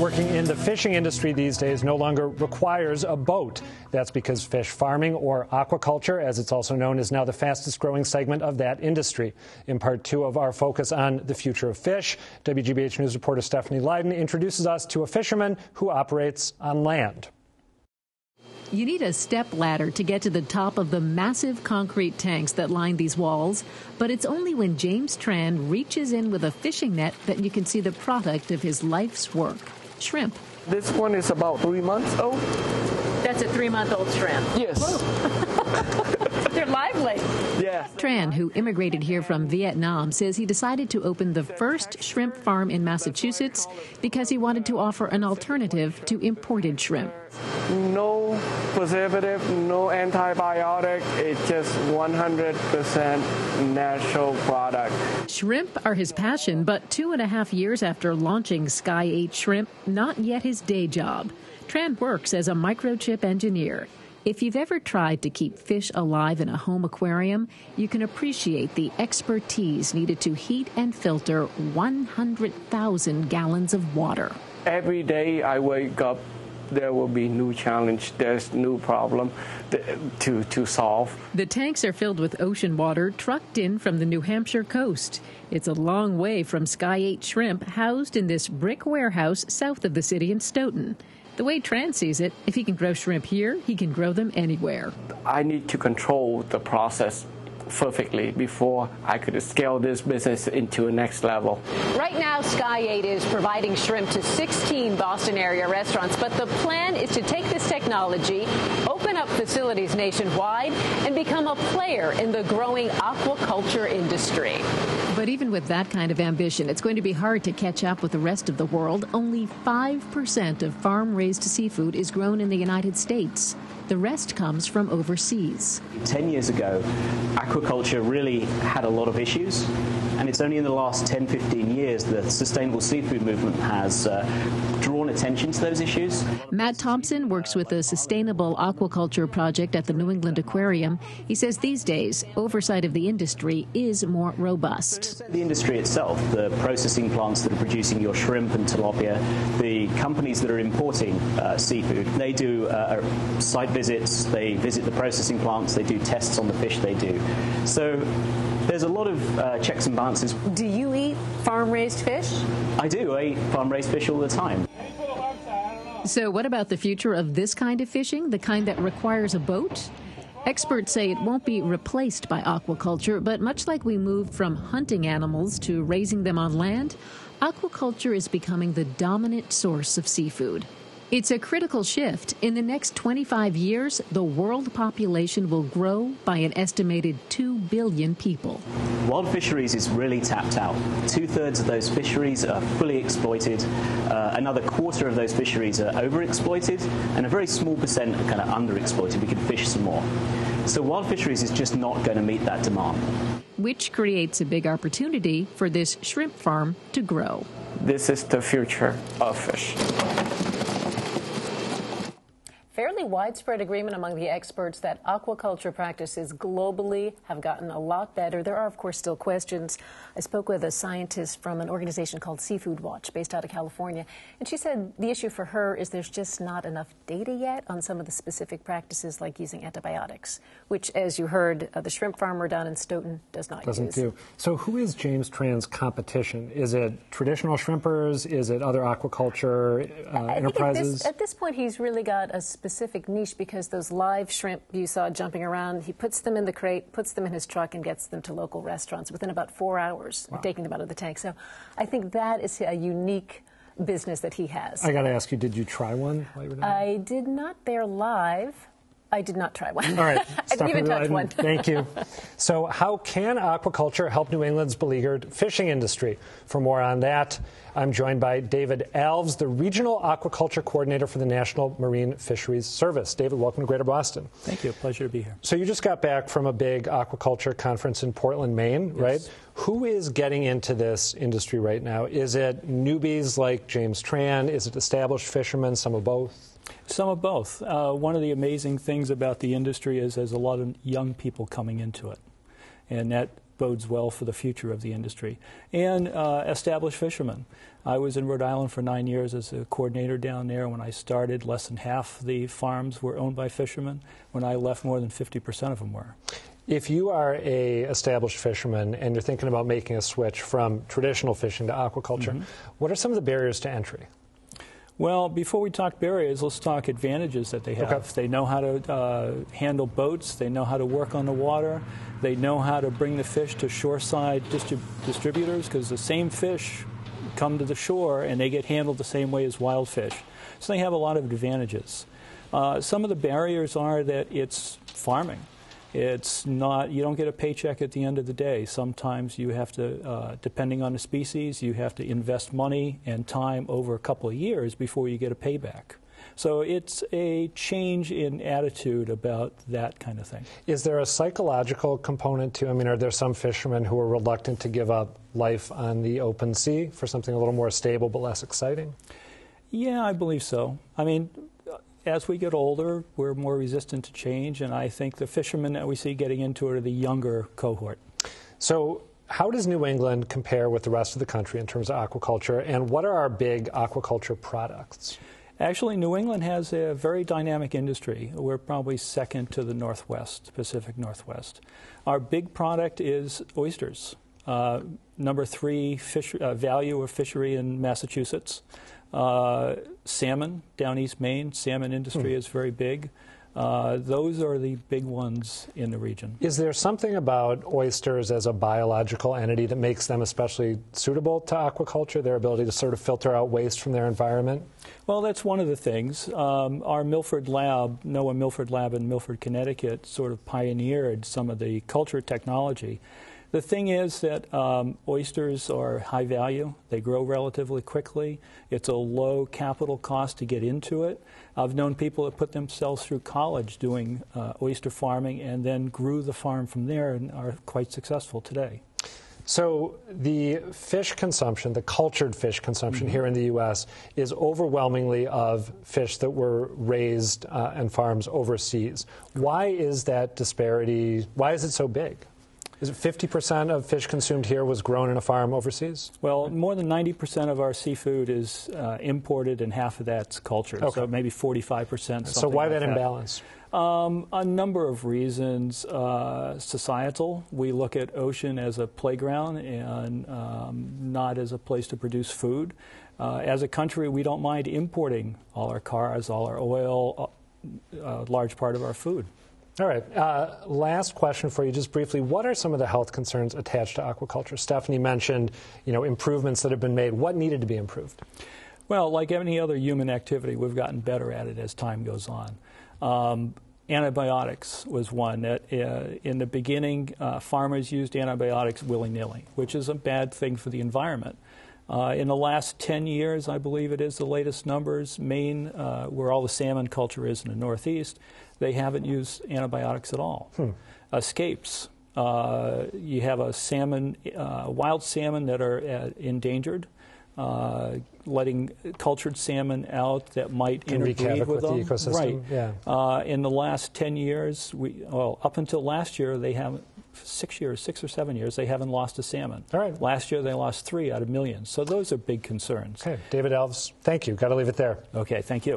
Working in the fishing industry these days no longer requires a boat. That's because fish farming, or aquaculture, as it's also known, is now the fastest growing segment of that industry. In part two of our focus on the future of fish, WGBH News reporter Stephanie Leiden introduces us to a fisherman who operates on land. You need a step ladder to get to the top of the massive concrete tanks that line these walls, but it's only when James Tran reaches in with a fishing net that you can see the product of his life's work, shrimp. This one is about 3 months old. That's a 3-month-old shrimp? Yes. They're lively. Yeah. Tran, who immigrated here from Vietnam, says he decided to open the first shrimp farm in Massachusetts because he wanted to offer an alternative to imported shrimp. No preservative, no antibiotic. It's just 100% natural product. Shrimp are his passion, but 2.5 years after launching Sky 8 Shrimp, not yet his day job. Tran works as a microchip engineer. If you've ever tried to keep fish alive in a home aquarium, you can appreciate the expertise needed to heat and filter 100,000 gallons of water. Every day I wake up, there will be new challenge. There's new problem to solve. The tanks are filled with ocean water trucked in from the New Hampshire coast. It's a long way from Sky 8 Shrimp, housed in this brick warehouse south of the city in Stoughton. The way Tran sees it, if he can grow shrimp here, he can grow them anywhere. I need to control the process perfectly before I could scale this business into a next level. Right now, Sky 8 is providing shrimp to 16 Boston area restaurants, but the plan is to take this technology, open up facilities nationwide, and become a player in the growing aquaculture industry. But even with that kind of ambition, it's going to be hard to catch up with the rest of the world. Only 5% of farm-raised seafood is grown in the United States. The rest comes from overseas. 10 years ago, aquaculture really had a lot of issues, and it's only in the last 10, 15 years that the sustainable seafood movement has drawn attention to those issues. Matt Thompson works with the Sustainable Aquaculture Project at the New England Aquarium. He says these days, oversight of the industry is more robust. The industry itself, the processing plants that are producing your shrimp and tilapia, the companies that are importing seafood, they do site visits, they visit the processing plants, they do tests on the fish they do. So there's a lot of checks and balances. Do you eat farm-raised fish? I do. I eat farm-raised fish all the time. So what about the future of this kind of fishing, the kind that requires a boat? Experts say it won't be replaced by aquaculture, but much like we moved from hunting animals to raising them on land, aquaculture is becoming the dominant source of seafood. It's a critical shift. In the next 25 years, the world population will grow by an estimated 2 billion people. Wild fisheries is really tapped out. 2/3 of those fisheries are fully exploited. Another quarter of those fisheries are overexploited, and a very small percent are kind of underexploited. We could fish some more. So wild fisheries is just not going to meet that demand. Which creates a big opportunity for this shrimp farm to grow. This is the future of fish. Fairly widespread agreement among the experts that aquaculture practices globally have gotten a lot better. There are, of course, still questions. I spoke with a scientist from an organization called Seafood Watch based out of California, and she said the issue for her is there's just not enough data yet on some of the specific practices like using antibiotics, which, as you heard, the shrimp farmer down in Stoughton doesn't use. So who is James Tran's competition? Is it traditional shrimpers? Is it other aquaculture enterprises? At this point, he's really got a specific niche because those live shrimp you saw jumping around, he puts them in the crate, puts them in his truck, and gets them to local restaurants within about 4 hours of taking them out of the tank. So I think that is a unique business that he has. I got to ask you, did you try one while you were down there? I did not there live. I did not try one. All right. I didn't even touch one. Thank you. So how can aquaculture help New England's beleaguered fishing industry? For more on that, I'm joined by David Alves, the Regional Aquaculture Coordinator for the National Marine Fisheries Service. David, welcome to Greater Boston. Thank you. Pleasure to be here. So you just got back from a big aquaculture conference in Portland, Maine, right? Who is getting into this industry right now? Is it newbies like James Tran? Is it established fishermen, some of both? Some of both. One of the amazing things about the industry is there's a lot of young people coming into it. And that bodes well for the future of the industry. And established fishermen. I was in Rhode Island for 9 years as a coordinator down there. When I started, less than half the farms were owned by fishermen. When I left, more than 50% of them were. If you are a established fisherman and you're thinking about making a switch from traditional fishing to aquaculture, what are some of the barriers to entry? Well, before we talk barriers, let's talk advantages that they have. Okay. They know how to handle boats. They know how to work on the water. They know how to bring the fish to shoreside distributors, because the same fish come to the shore and they get handled the same way as wild fish. So they have a lot of advantages. Some of the barriers are that it's farming. It's not, you don't get a paycheck at the end of the day. Sometimes you have to, depending on the species, you have to invest money and time over a couple of years before you get a payback. So it's a change in attitude about that kind of thing. Is there a psychological component to, I mean, are there some fishermen who are reluctant to give up life on the open sea for something a little more stable but less exciting? Yeah, I believe so. I mean, as we get older, we're more resistant to change, and I think the fishermen that we see getting into it are the younger cohort. So how does New England compare with the rest of the country in terms of aquaculture, and what are our big aquaculture products? Actually, New England has a very dynamic industry. We're probably second to the Northwest, Pacific Northwest. Our big product is oysters. Number 3 value of fishery in Massachusetts. Salmon, down East Maine, salmon industry is very big. Those are the big ones in the region. Is there something about oysters as a biological entity that makes them especially suitable to aquaculture, their ability to sort of filter out waste from their environment? Well, that's one of the things. Our Milford lab, NOAA Milford lab in Milford, Connecticut, sort of pioneered some of the culture technology. The thing is that oysters are high value. They grow relatively quickly. It's a low capital cost to get into it. I've known people that put themselves through college doing oyster farming and then grew the farm from there and are quite successful today. So the fish consumption, the cultured fish consumption here in the U.S. is overwhelmingly of fish that were raised on farms overseas. Why is that disparity, why is it so big? Is it 50% of fish consumed here was grown in a farm overseas? Well, more than 90% of our seafood is imported, and half of that's cultured. Okay. So maybe 45%. So why that imbalance? A number of reasons. Societal. We look at ocean as a playground and not as a place to produce food. As a country, we don't mind importing all our cars, all our oil, a large part of our food. All right. Last question for you, just briefly. What are some of the health concerns attached to aquaculture? Stephanie mentioned, improvements that have been made. What needed to be improved? Well, like any other human activity, we've gotten better at it as time goes on. Antibiotics was one that in the beginning, farmers used antibiotics willy-nilly, which is a bad thing for the environment. In the last 10 years, I believe it is the latest numbers, Maine, where all the salmon culture is in the Northeast, they haven't used antibiotics at all. Escapes. You have a salmon, wild salmon that are endangered, letting cultured salmon out that might interbreed with them. The ecosystem. Right. Yeah. In the last 10 years, up until last year, they haven't. 6 or 7 years, they haven't lost a salmon. All right. Last year, they lost 3 out of millions. So those are big concerns. Okay. David Alves, thank you. Got to leave it there. Okay. Thank you.